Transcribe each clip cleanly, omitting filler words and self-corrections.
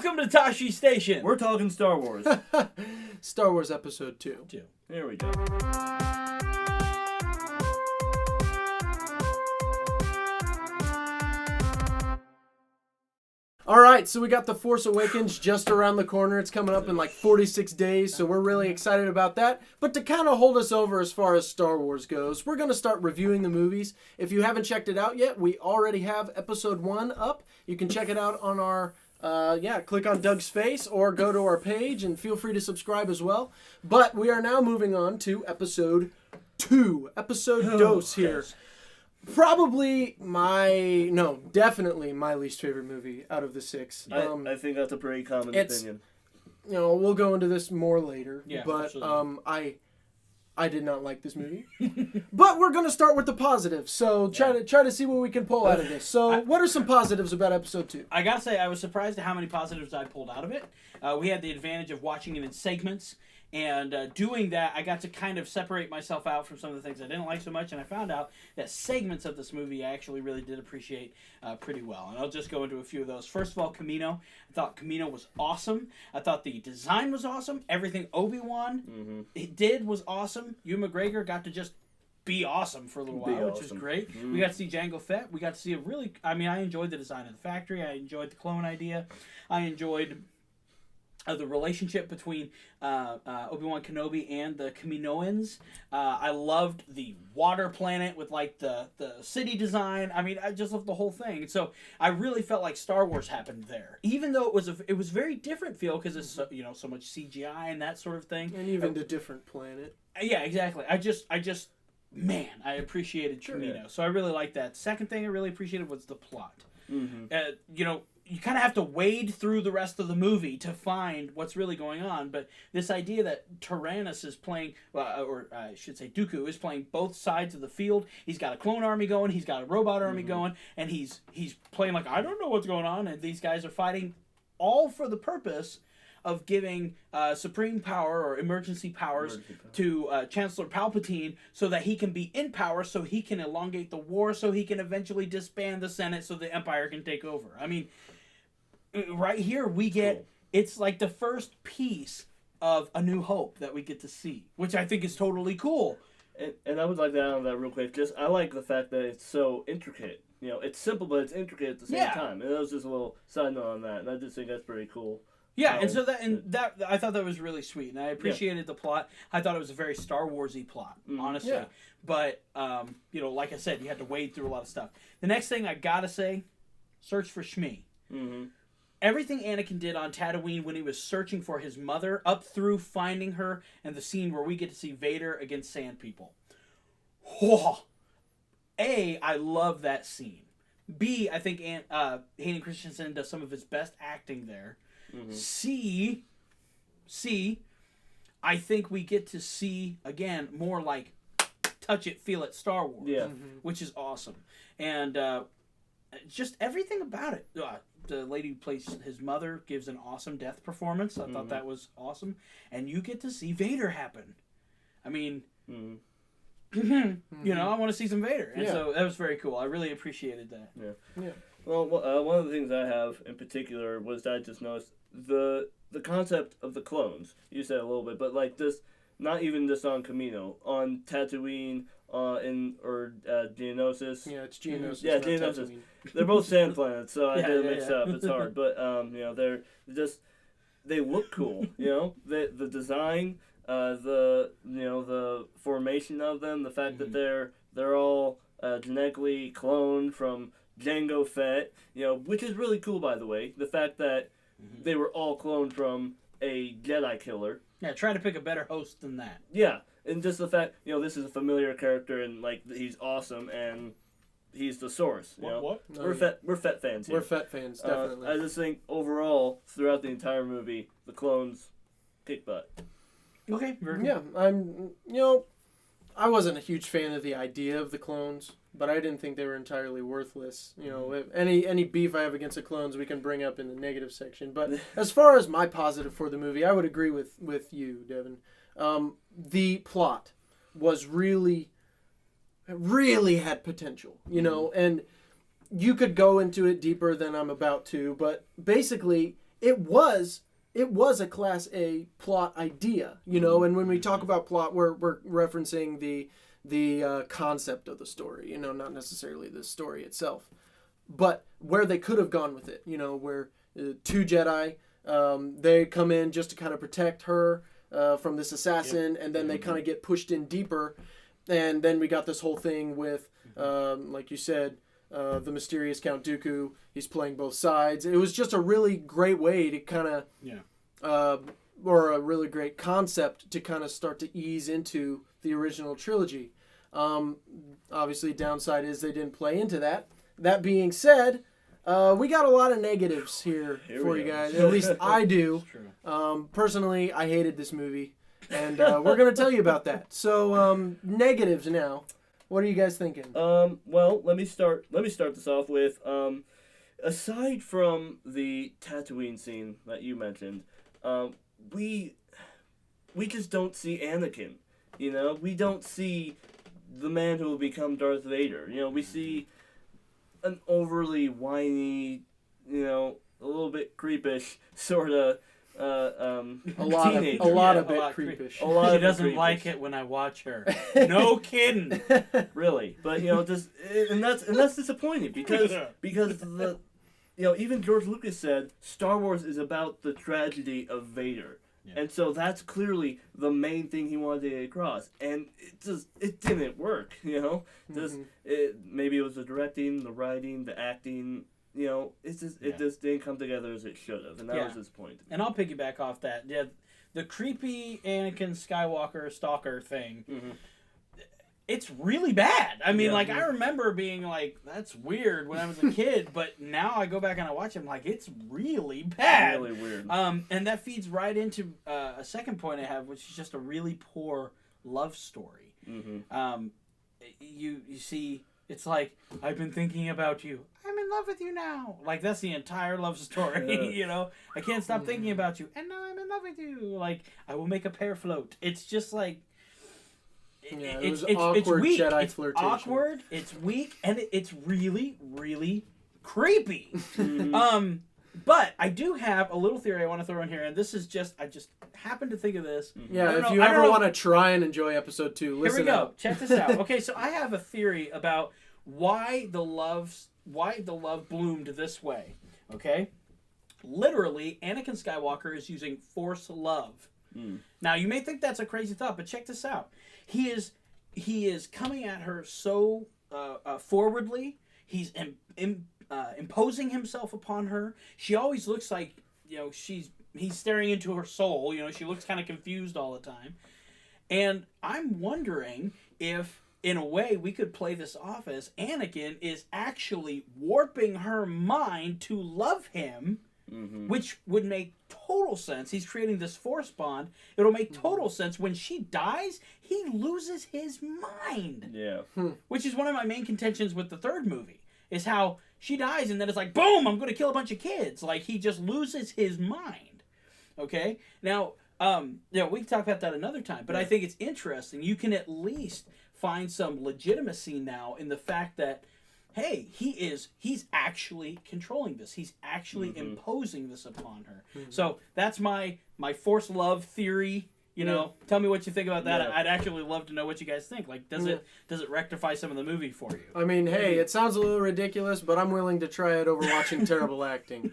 Welcome to Tosche Station. We're talking Star Wars. Star Wars Episode 2. Here we go. Alright, so we got The Force Awakens just around the corner. It's coming up in like 46 days, so we're really excited about that. But to kind of hold us over as far as Star Wars goes, we're going to start reviewing the movies. If you haven't checked it out yet, we already have Episode 1 up. You can check it out on our... click on Doug's face or go to our page and feel free to subscribe as well. But we are now moving on to Episode 2. Episode Dos here. Probably definitely my least favorite movie out of the 6. I think that's a pretty common opinion. You know, we'll go into this more later. Yeah, but absolutely. I did not like this movie. But we're going to start with the positives. So try to see what we can pull out of this. So what are some positives about Episode 2? I gotta say, I was surprised at how many positives I pulled out of it. We had the advantage of watching it in segments, and doing that, I got to kind of separate myself out from some of the things I didn't like so much, and I found out that segments of this movie I actually really did appreciate pretty well. And I'll just go into a few of those. First of all, Kamino. I thought Kamino was awesome. I thought the design was awesome. Everything Obi-Wan did was awesome. Ewan McGregor got to just be awesome for a little while, which was great. We got to see Jango Fett. We got to see I enjoyed the design of the factory. I enjoyed the clone idea. I enjoyed the relationship between Obi-Wan Kenobi and the Kaminoans. I loved the water planet with like the city design. I mean, I just loved the whole thing. So I really felt like Star Wars happened there, even though it was very different feel because it's so much CGI and that sort of thing, And even the different planet. Yeah, exactly. I appreciated Kamino. Yeah. So I really liked that. Second thing I really appreciated was the plot. You kind of have to wade through the rest of the movie to find what's really going on. But this idea that Tyrannus is playing, or I should say Dooku is playing both sides of the field. He's got a clone army going. He's got a robot army going. And he's playing like, I don't know what's going on. And these guys are fighting all for the purpose of giving supreme power or emergency powers to Chancellor Palpatine so that he can be in power, so he can elongate the war, so he can eventually disband the Senate so the Empire can take over. I mean, right here we get, it's like the first piece of A New Hope that we get to see, which I think is totally cool. And I would like to add on that real quick. I like the fact that it's so intricate. You know, it's simple, but it's intricate at the same time. And that was just a little side note on that. And I just think that's pretty cool. Yeah, and so that I thought that was really sweet, and I appreciated the plot. I thought it was a very Star Warsy plot, honestly. Yeah. But like I said, you had to wade through a lot of stuff. The next thing I gotta say, search for Shmi. Everything Anakin did on Tatooine when he was searching for his mother, up through finding her, and the scene where we get to see Vader against Sand People. A, I love that scene. B, I think Hayden Christensen does some of his best acting there. C, I think we get to see, again, more like touch it, feel it Star Wars, which is awesome. And just everything about it. The lady who plays his mother gives an awesome death performance. I thought that was awesome. And you get to see Vader happen. I mean, I want to see some Vader. And so that was very cool. I really appreciated that. Yeah. Well, one of the things I have in particular was that I just noticed the concept of the clones. You said a little bit, but like this, not even just on Kamino, on Tatooine, Geonosis. Yeah, it's Geonosis. Yeah, Geonosis. They're both sand planets, so I did mix up. It's hard, but they look cool. The design, the formation of them, the fact that they're all genetically cloned from Jango Fett, which is really cool, by the way. The fact that they were all cloned from a Jedi killer. Yeah, try to pick a better host than that. Yeah, and just the fact, this is a familiar character, and like he's awesome, and he's the source. What? We're Fett fans here. We're Fett fans, definitely. I just think overall, throughout the entire movie, the clones kick butt. Okay. Yeah, I wasn't a huge fan of the idea of the clones, but I didn't think they were entirely worthless. If any beef I have against the clones, we can bring up in the negative section. But as far as my positive for the movie, I would agree with you, Devin. The plot was really had potential, and you could go into it deeper than I'm about to, but basically it was a Class A plot idea, you know. And when we talk about plot, we're referencing the concept of the story, you know, not necessarily the story itself, but where they could have gone with it, you know, where two Jedi, they come in just to kind of protect her from this assassin, and then they kind of get pushed in deeper, and then we got this whole thing with, like you said, the mysterious Count Dooku. He's playing both sides. It was just a really great way to kind of, or a really great concept to kind of start to ease into the original trilogy. Obviously, downside is they didn't play into that. That being said, we got a lot of negatives here for you guys. At least I do. Personally, I hated this movie, and we're going to tell you about that. So, negatives now. What are you guys thinking? Well, let me start this off with, aside from the Tatooine scene that you mentioned, we just don't see Anakin. You know, we don't see the man who will become Darth Vader. You know, we see an overly whiny, you know, a little bit creepish sort of teenager. A lot of creepish. She doesn't like it when I watch her. No kidding. Really, but you know, just and that's disappointing because the, you know, even George Lucas said Star Wars is about the tragedy of Vader. Yeah. And so that's clearly the main thing he wanted to get across, and it didn't work, you know. Maybe it was the directing, the writing, the acting, you know. It just didn't come together as it should have, and that was his point. And I'll piggyback off that. Yeah, the creepy Anakin Skywalker stalker thing. It's really bad. I mean, like, I remember being like, that's weird when I was a kid, but now I go back and I watch it, I'm like, it's really bad. Really weird. And that feeds right into a second point I have, which is just a really poor love story. You see, it's like, I've been thinking about you. I'm in love with you now. Like, that's the entire love story, you know? I can't stop thinking about you, and now I'm in love with you. Like, I will make a pear float. It's just like... It's weak. Jedi it's flirtation. Awkward. It's weak, and it's really, really creepy. But I do have a little theory I want to throw in here, and this is I just happened to think of this. Yeah, if you ever want to try and enjoy episode 2, listen. Here we go. Up. Check this out. Okay, so I have a theory about why the love bloomed this way. Okay, literally, Anakin Skywalker is using Force love. Now, you may think that's a crazy thought, but check this out. He is coming at her so forwardly. He's imposing himself upon her. She always looks like, you know, he's staring into her soul. You know, she looks kind of confused all the time. And I'm wondering if, in a way, we could play this off as Anakin is actually warping her mind to love him. Which would make total sense. He's creating this force bond. It'll make total sense. When she dies, he loses his mind. Yeah. Which is one of my main contentions with the third movie, is how she dies and then it's like, boom, I'm going to kill a bunch of kids. Like, he just loses his mind. Okay? Now, we can talk about that another time, but I think it's interesting. You can at least find some legitimacy now in the fact that, hey, he's actually controlling this. He's actually imposing this upon her. So that's my forced love theory. You know, tell me what you think about that. Yeah. I'd actually love to know what you guys think. Like, does it rectify some of the movie for you? I mean, hey, it sounds a little ridiculous, but I'm willing to try it over watching terrible acting.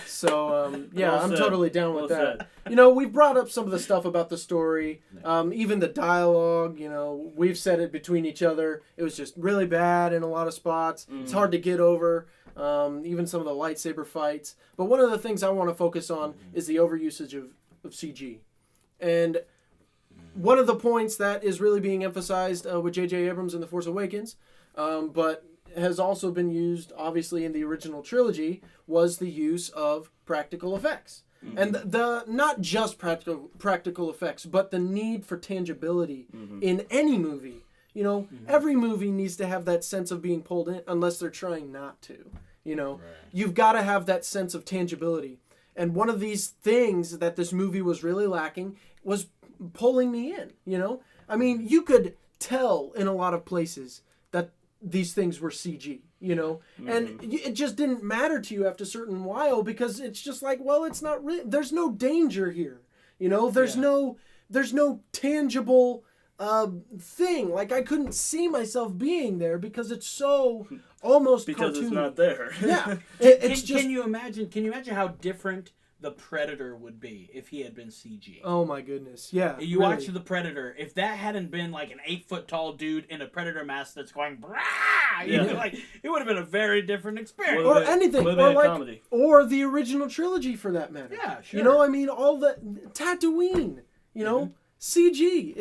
So, I'm totally down with that. You know, we've brought up some of the stuff about the story, even the dialogue. You know, we've said it between each other. It was just really bad in a lot of spots. It's hard to get over. Even some of the lightsaber fights. But one of the things I want to focus on is the overusage of CG. And one of the points that is really being emphasized with J.J. Abrams in The Force Awakens, but has also been used, obviously, in the original trilogy, was the use of practical effects. And the not just practical effects, but the need for tangibility in any movie. You know, every movie needs to have that sense of being pulled in, unless they're trying not to. You know, you've got to have that sense of tangibility. And one of these things that this movie was really lacking was pulling me in, you know? I mean, you could tell in a lot of places that these things were CG. you know, and it just didn't matter to you after a certain while because it's just like, well, it's not really, there's no danger here, you know, there's no tangible thing. Like I couldn't see myself being there because it's so almost because cartoony. It's not there. Yeah, Can you imagine how different the Predator would be if he had been CG? Oh my goodness, yeah. You watch the Predator. If that hadn't been like an 8-foot tall dude in a Predator mask that's going, brah, you know, like it would have been a very different experience. Or anything, or like, comedy. or the original trilogy for that matter. Yeah, sure. You know, I mean, all the Tatooine, you know, CG.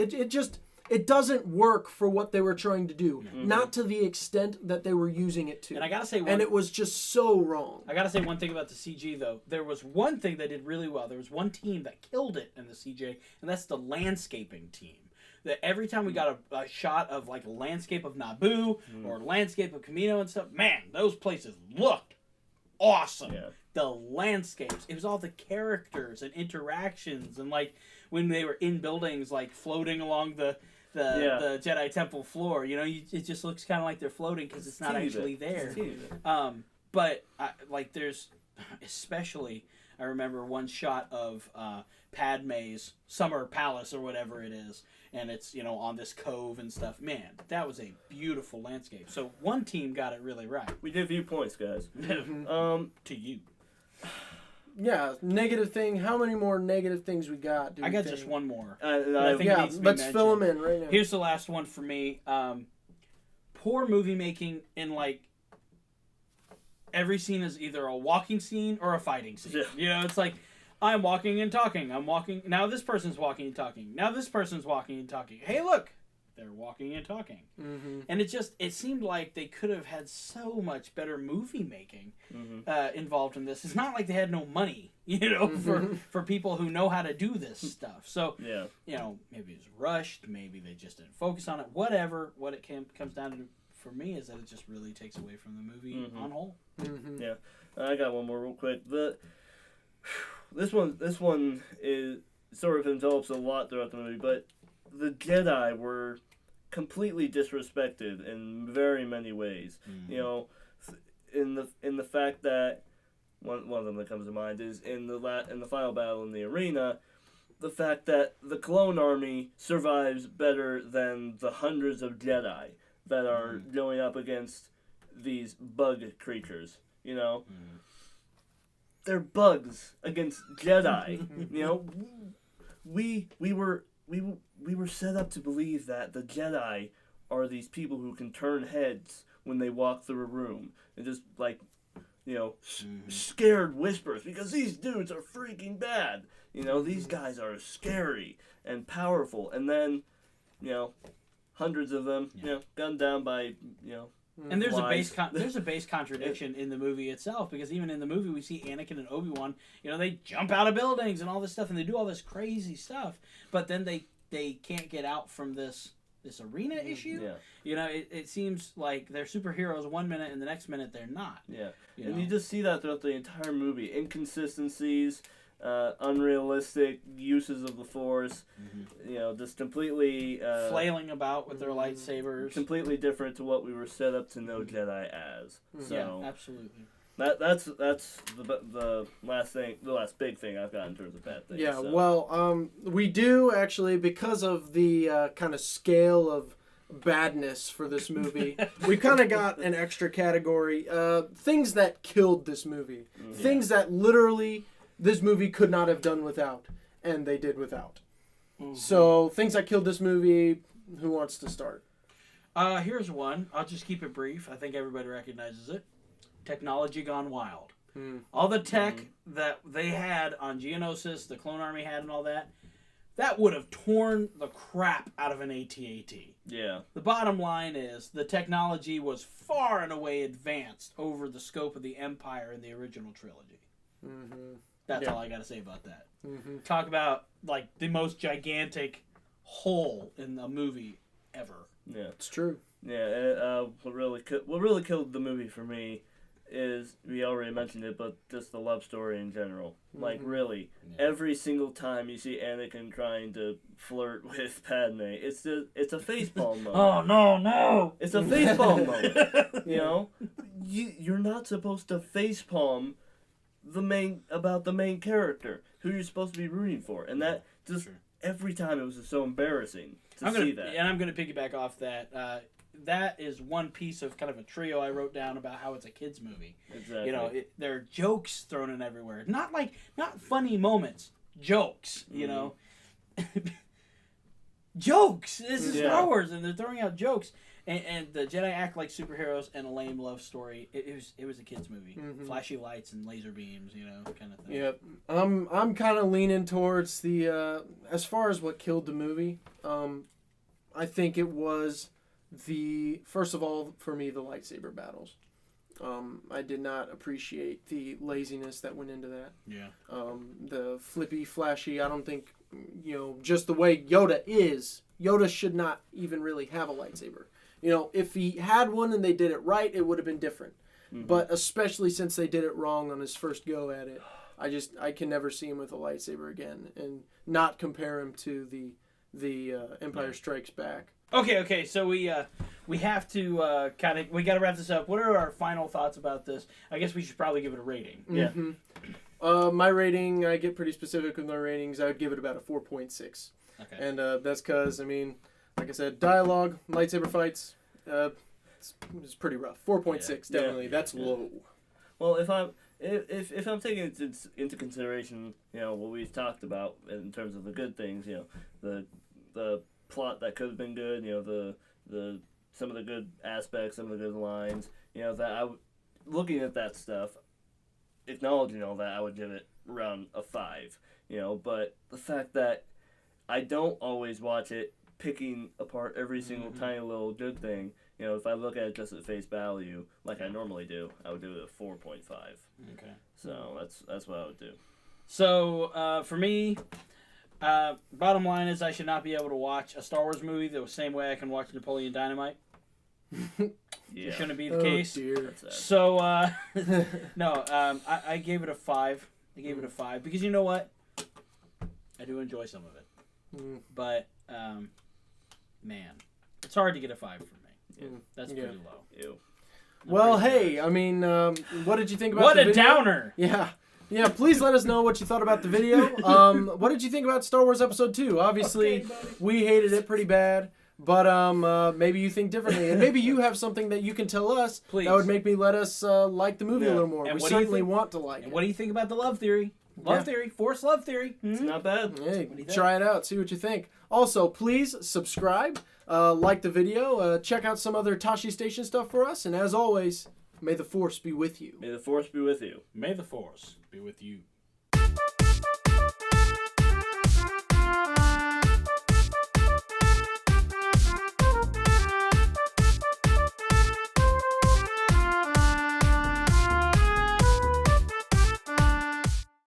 It doesn't work for what they were trying to do. Not to the extent that they were using it to. And I gotta say, and it was just so wrong. I gotta say one thing about the CG though. There was one thing they did really well. There was one team that killed it in the CG, and that's the landscaping team. That every time we got a shot of like a landscape of Naboo or landscape of Camino and stuff, man, those places looked awesome. Yeah. The landscapes, it was all the characters and interactions, and like when they were in buildings, like floating along the Jedi Temple floor, you know, it just looks kind of like they're floating because it's not actually there. But like there's, especially, I remember one shot of Padme's summer palace or whatever it is, and it's, you know, on this cove and stuff. Man, that was a beautiful landscape. So one team got it really right. We did view points, guys. To you. Yeah, negative thing. How many more negative things we got? I got just one more. Let's fill them in right now. Here's the last one for me. Poor movie making in like every scene is either a walking scene or a fighting scene. Yeah. You know, it's like I'm walking and talking. I'm walking. Now this person's walking and talking. Now this person's walking and talking. Hey, look. They're walking and talking. And it seemed like they could have had so much better movie making involved in this. It's not like they had no money, you know, for people who know how to do this stuff. So, you know, maybe it was rushed. Maybe they just didn't focus on it. Whatever. What it comes down to for me is that it just really takes away from the movie on whole. Yeah. I got one more real quick. This one is sort of envelops a lot throughout the movie, but the Jedi were completely disrespected in very many ways. You know, in the fact that one of them that comes to mind is in the final battle in the arena, the fact that the clone army survives better than the hundreds of Jedi that are going up against these bug creatures. You know, they're bugs against Jedi. You know, we were set up to believe that the Jedi are these people who can turn heads when they walk through a room and just like, you know, scared whispers because these dudes are freaking bad. You know, these guys are scary and powerful, and then, you know, hundreds of them, you know, gunned down by, you know. And there's a base contradiction in the movie itself, because even in the movie we see Anakin and Obi-Wan, you know, they jump out of buildings and all this stuff, and they do all this crazy stuff, but then they can't get out from this arena issue. Yeah. You know, it seems like they're superheroes one minute and the next minute they're not. Yeah. You just see that throughout the entire movie. Inconsistencies, unrealistic uses of the Force, you know, just completely flailing about with their lightsabers. Completely different to what we were set up to know Jedi as. So yeah, absolutely. That's the last big thing I've got in terms of bad things. Yeah, so. Well, we do actually, because of the kind of scale of badness for this movie, we kind of got an extra category. Things that killed this movie. Things that literally this movie could not have done without, and they did without. So, things that killed this movie, who wants to start? Here's one. I'll just keep it brief. I think everybody recognizes it. Technology gone wild. All the tech that they had on Geonosis, the Clone Army had and all that, that would have torn the crap out of an AT-AT. Yeah. The bottom line is the technology was far and away advanced over the scope of the Empire in the original trilogy. That's all I got to say about that. Talk about like the most gigantic hole in the movie ever. Yeah, it's true. Yeah, what really killed the movie for me is, we already mentioned it, but just the love story in general. Like, really, every single time you see Anakin trying to flirt with Padme, it's a facepalm moment. Oh, no! It's a facepalm moment, you know? you're not supposed to facepalm the main character who you're supposed to be rooting for, and that just every time it was just so embarrassing to see that. And I'm gonna piggyback off that. That is one piece of kind of a trio I wrote down about how it's a kids movie. Exactly. You know, there are jokes thrown in everywhere. Not funny moments. Jokes. You know. Jokes. This is Star Wars, and they're throwing out jokes. And the Jedi act like superheroes, and a lame love story. It was a kids movie. Mm-hmm. Flashy lights and laser beams, you know, kind of thing. Yep. I'm kind of leaning towards the as far as what killed the movie. I think it was first of all for me the lightsaber battles. I did not appreciate the laziness that went into that. Yeah. The flippy, flashy. I don't think just the way Yoda is. Yoda should not even really have a lightsaber. If he had one and they did it right, it would have been different. Mm-hmm. But especially since they did it wrong on his first go at it, I can never see him with a lightsaber again and not compare him to the Empire Strikes Back. Okay. So we have to we got to wrap this up. What are our final thoughts about this? I guess we should probably give it a rating. Mm-hmm. Yeah. My rating, I get pretty specific with my ratings. I would give it about a 4.6. Okay. And that's because like I said, dialogue, lightsaber fights, it's pretty rough. 4.6, definitely. Yeah. That's low. Well, if I'm taking it into consideration, what we've talked about in terms of the good things, the plot that could have been good, the some of the good aspects, some of the good lines, looking at that stuff, acknowledging all that, I would give it around a 5. But the fact that I don't always watch it picking apart every single tiny little good thing. If I look at it just at face value, like I normally do, I would do it a 4.5. Okay. So that's what I would do. So for me, bottom line is I should not be able to watch a Star Wars movie the same way I can watch Napoleon Dynamite. It shouldn't be the case. Dear. So no, I gave it a 5. I gave it a 5 because you know what? I do enjoy some of it. But man, it's hard to get a 5 from me. That's pretty low. Ew. Well, hey, I mean, what did you think about the video? What a downer! Yeah, please let us know what you thought about the video. What did you think about Star Wars Episode 2? Obviously, we hated it pretty bad, but maybe you think differently. And maybe you have something that you can tell us that would make me let us like the movie a little more. And we certainly want to like it. What do you think about the love theory? Love theory, Force love theory. It's not bad. Hey, try it out. See what you think. Also, please subscribe, like the video, check out some other Tosche Station stuff for us, and as always, may the Force be with you. May the Force be with you. May the Force be with you.